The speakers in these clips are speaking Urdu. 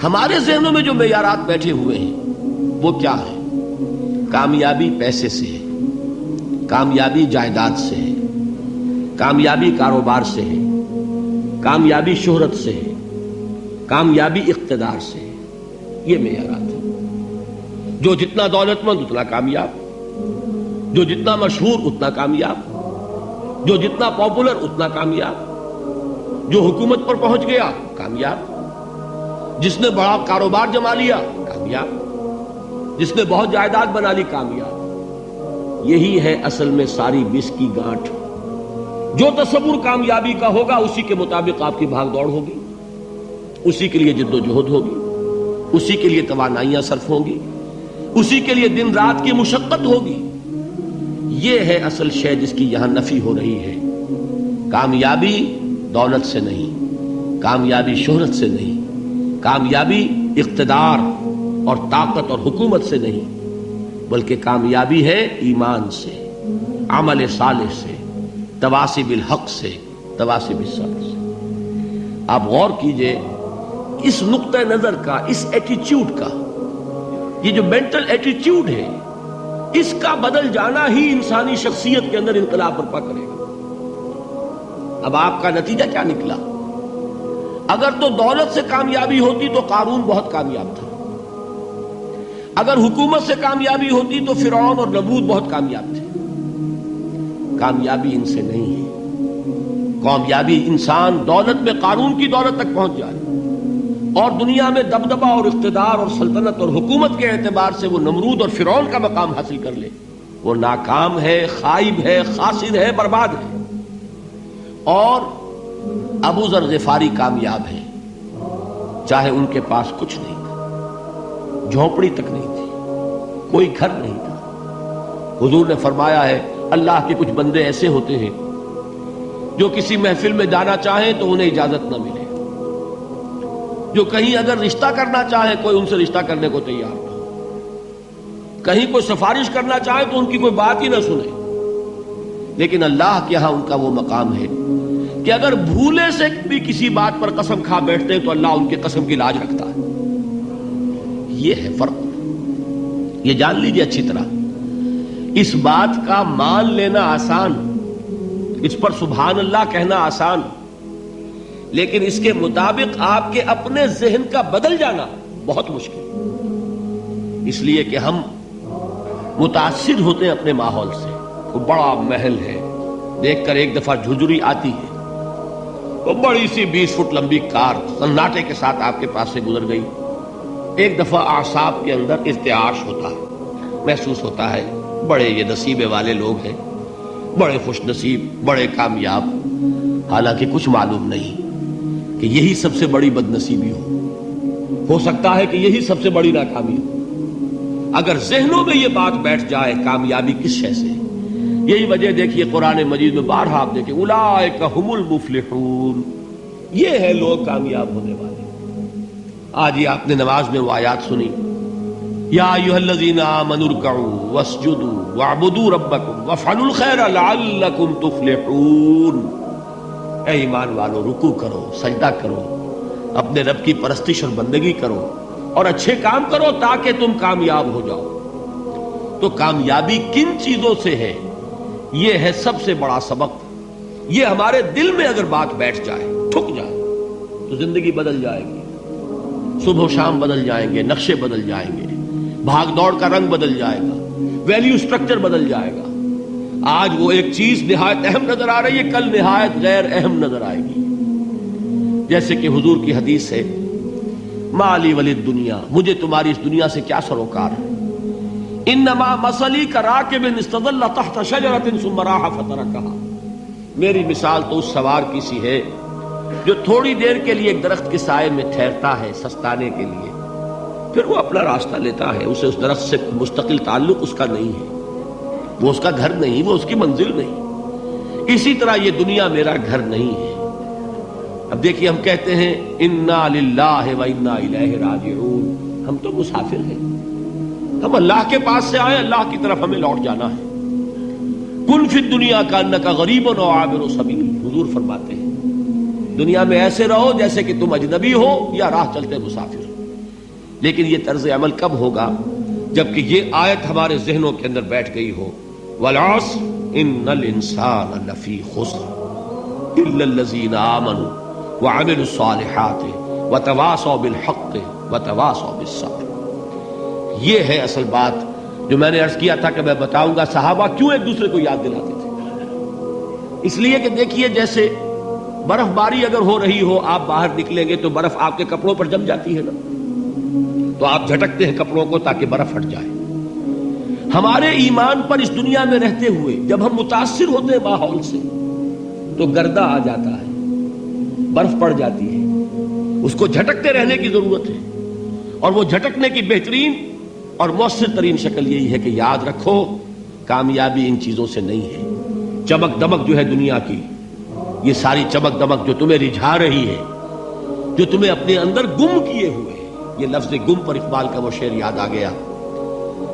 ہمارے ذہنوں میں جو معیارات بیٹھے ہوئے ہیں وہ کیا ہے؟ کامیابی پیسے سے ہے، کامیابی جائیداد سے ہے، کامیابی کاروبار سے ہے، کامیابی شہرت سے ہے، کامیابی اقتدار سے ہے. یہ معیارات ہیں. جو جتنا دولت مند اتنا کامیاب، جو جتنا مشہور اتنا کامیاب، جو جتنا پاپولر اتنا کامیاب، جو حکومت پر پہنچ گیا کامیاب، جس نے بڑا کاروبار جما لیا کامیاب، جس نے بہت جائیداد بنا لی کامیاب. یہی ہے اصل میں ساری بس کی گانٹھ. جو تصور کامیابی کا ہوگا اسی کے مطابق آپ کی بھاگ دوڑ ہوگی، اسی کے لیے جد و جہد ہوگی، اسی کے لیے توانائیاں صرف ہوں گی، اسی کے لیے دن رات کی مشقت ہوگی. یہ ہے اصل شے جس کی یہاں نفی ہو رہی ہے. کامیابی دولت سے نہیں، کامیابی شہرت سے نہیں، کامیابی اقتدار اور طاقت اور حکومت سے نہیں، بلکہ کامیابی ہے ایمان سے، عمل صالح سے، تواصی بالحق سے، تواصی بالصبر سے. آپ غور کیجئے اس نقطہ نظر کا، اس ایٹیچیوڈ کا، یہ جو مینٹل ایٹیچیوڈ ہے اس کا بدل جانا ہی انسانی شخصیت کے اندر انقلاب برپا کرے گا. اب آپ کا نتیجہ کیا نکلا؟ اگر تو دولت سے کامیابی ہوتی تو قارون بہت کامیاب تھا، اگر حکومت سے کامیابی ہوتی تو فرعون اور نمرود بہت کامیاب تھے. کامیابی ان سے نہیں ہے. کامیابی انسان دولت میں قارون کی دولت تک پہنچ جائے اور دنیا میں دبدبہ اور اقتدار اور سلطنت اور حکومت کے اعتبار سے وہ نمرود اور فرعون کا مقام حاصل کر لے، وہ ناکام ہے، خائب ہے، خاسر ہے، برباد ہے. اور ابو ذر غفاری کامیاب ہے، چاہے ان کے پاس کچھ نہیں تھا، جھونپڑی تک نہیں تھی، کوئی گھر نہیں تھا. حضور نے فرمایا ہے اللہ کے کچھ بندے ایسے ہوتے ہیں جو کسی محفل میں جانا چاہیں تو انہیں اجازت نہ ملے، جو کہیں اگر رشتہ کرنا چاہیں کوئی ان سے رشتہ کرنے کو تیار نہ ہو، کہیں کوئی سفارش کرنا چاہے تو ان کی کوئی بات ہی نہ سنے. لیکن اللہ کے ہاں ان کا وہ مقام ہے کہ اگر بھولے سے بھی کسی بات پر قسم کھا بیٹھتے ہیں تو اللہ ان کے قسم کی لاج رکھتا ہے. یہ ہے فرق. یہ جان لیجیے اچھی طرح. اس بات کا مان لینا آسان، اس پر سبحان اللہ کہنا آسان، لیکن اس کے مطابق آپ کے اپنے ذہن کا بدل جانا بہت مشکل. اس لیے کہ ہم متاثر ہوتے ہیں اپنے ماحول سے. وہ بڑا محل ہے، دیکھ کر ایک دفعہ جھجری آتی ہے، وہ بڑی سی 20 فٹ لمبی کار سناٹے کے ساتھ آپ کے پاس سے گزر گئی. ایک دفعہ اعصاب کے اندر ارتعاش ہوتا ہے، محسوس ہوتا ہے بڑے یہ نصیبے والے لوگ ہیں، بڑے خوش نصیب، بڑے کامیاب. حالانکہ کچھ معلوم نہیں کہ یہی سب سے بڑی بد نصیبی ہو سکتا ہے کہ یہی سب سے بڑی ناکامی ہو. اگر ذہنوں میں یہ بات بیٹھ جائے کامیابی کس شے سے. یہی وجہ دیکھیے قرآن مجید میں بارہا آپ دیکھیں اولئک هم المفلحون، یہ ہے لوگ کامیاب ہونے والے. آج یہ آپ نے نماز میں وہ آیات سنی، یا ایھا الذین آمنوا ارکعوا واسجدوا واعبدوا ربکم وافعلوا الخیر لعلکم تفلحون. اے ایمان والو، رکوع کرو، سجدہ کرو، اپنے رب کی پرستش اور بندگی کرو اور اچھے کام کرو تاکہ تم کامیاب ہو جاؤ. تو کامیابی کن چیزوں سے ہے؟ یہ ہے سب سے بڑا سبق. یہ ہمارے دل میں اگر بات بیٹھ جائے، ٹھک جائے، تو زندگی بدل جائے گی. صبح و شام بدل جائیں گے، نقشے بدل جائیں گے، بھاگ دوڑ کا رنگ بدل جائے گا، ویلیو سٹرکچر بدل جائے گا. آج وہ ایک چیز نہایت اہم نظر آ رہی ہے، کل نہایت غیر اہم نظر آئے گی. جیسے کہ حضور کی حدیث ہے مالی ولی الدنیا، مجھے تمہاری اس دنیا سے کیا سروکار ہے. انما مثلی کراکب استظل تحت شجرۃ ثم راح فترکها، میری مثال تو اس سوار کی سی ہے جو تھوڑی دیر کے لیے ایک درخت کے سائے میں ٹھہرتا ہے سستانے کے لیے، پھر وہ اپنا راستہ لیتا ہے. اسے اس درخت سے مستقل تعلق اس کا نہیں ہے، وہ اس کا گھر نہیں، وہ اس کی منزل نہیں. اسی طرح یہ دنیا میرا گھر نہیں ہے. اب دیکھیے ہم کہتے ہیں انا للہ و انا الیہ راجعون، ہم تو مسافر ہیں، ہم اللہ کے پاس سے آئے، اللہ کی طرف ہمیں لوٹ جانا ہے. کن فی الدنیا کانک غریب و عابر سبیل، حضور فرماتے ہیں دنیا میں ایسے رہو جیسے کہ تم اجنبی ہو یا راہ چلتے مسافر. لیکن یہ طرز عمل کب ہوگا؟ جبکہ یہ آیت ہمارے ذہنوں کے اندر بیٹھ گئی ہو، والعصر ان الانسان لفی خسر الا الذین آمنوا وعملوا الصالحات وتواصوا بالحق وتواصوا بالصبر۔ یہ ہے اصل بات جو میں نے عرض کیا تھا کہ میں بتاؤں گا صحابہ کیوں ایک دوسرے کو یاد دلاتے تھے۔ اس لیے کہ دیکھیے جیسے برف باری اگر ہو رہی ہو، آپ باہر نکلیں گے تو برف آپ کے کپڑوں پر جم جاتی ہے نا، تو آپ جھٹکتے ہیں کپڑوں کو تاکہ برف ہٹ جائے۔ ہمارے ایمان پر اس دنیا میں رہتے ہوئے جب ہم متاثر ہوتے ہیں ماحول سے تو گردہ آ جاتا ہے، برف پڑ جاتی ہے، اس کو جھٹکتے رہنے کی ضرورت ہے۔ اور وہ جھٹکنے کی بہترین اور مؤثر ترین شکل یہی ہے کہ یاد رکھو کامیابی ان چیزوں سے نہیں ہے۔ چمک دمک جو ہے دنیا کی، یہ ساری چمک دمک جو تمہیں رجھا رہی ہے، جو تمہیں اپنے اندر گم کیے ہوئے ہے، یہ لفظ گم پر اقبال کا وہ شعر یاد آ گیا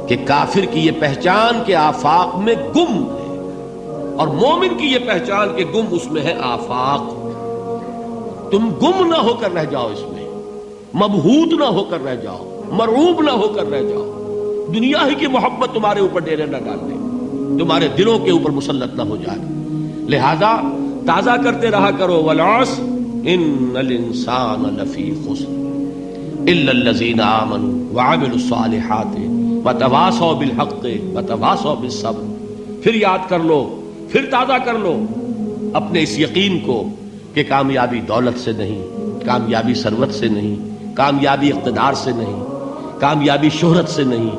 کہ کافر کی یہ پہچان کے آفاق میں گم ہے، اور مومن کی یہ پہچان کے گم اس میں ہے آفاق۔ تم گم نہ ہو کر رہ جاؤ، اس میں مبہوت نہ ہو کر رہ جاؤ، مرعوب نہ ہو کر رہ جاؤ، دنیا ہی کی محبت تمہارے اوپر ڈیرے نہ ڈال دے، تمہارے دلوں کے اوپر مسلط نہ ہو جائے۔ لہذا تازہ کرتے رہا کرو، والعصر ان الانسان لفی خسر الا الذین آمنوا وعملوا الصالحات وتواصوا بالحق وتواصوا بالصبر۔ پھر یاد کر لو، پھر تازہ کر لو اپنے اس یقین کو کہ کامیابی دولت سے نہیں، کامیابی ثروت سے نہیں، کامیابی اقتدار سے نہیں، کامیابی شہرت سے نہیں،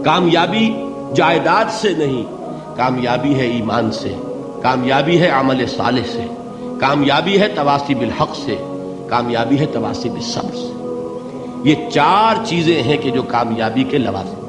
کامیابی جائیداد سے نہیں، کامیابی ہے ایمان سے، کامیابی ہے عمل صالح سے، کامیابی ہے تواصی بالحق سے، کامیابی ہے تواصی بالصبر سے۔ یہ چار چیزیں ہیں کہ جو کامیابی کے لوازم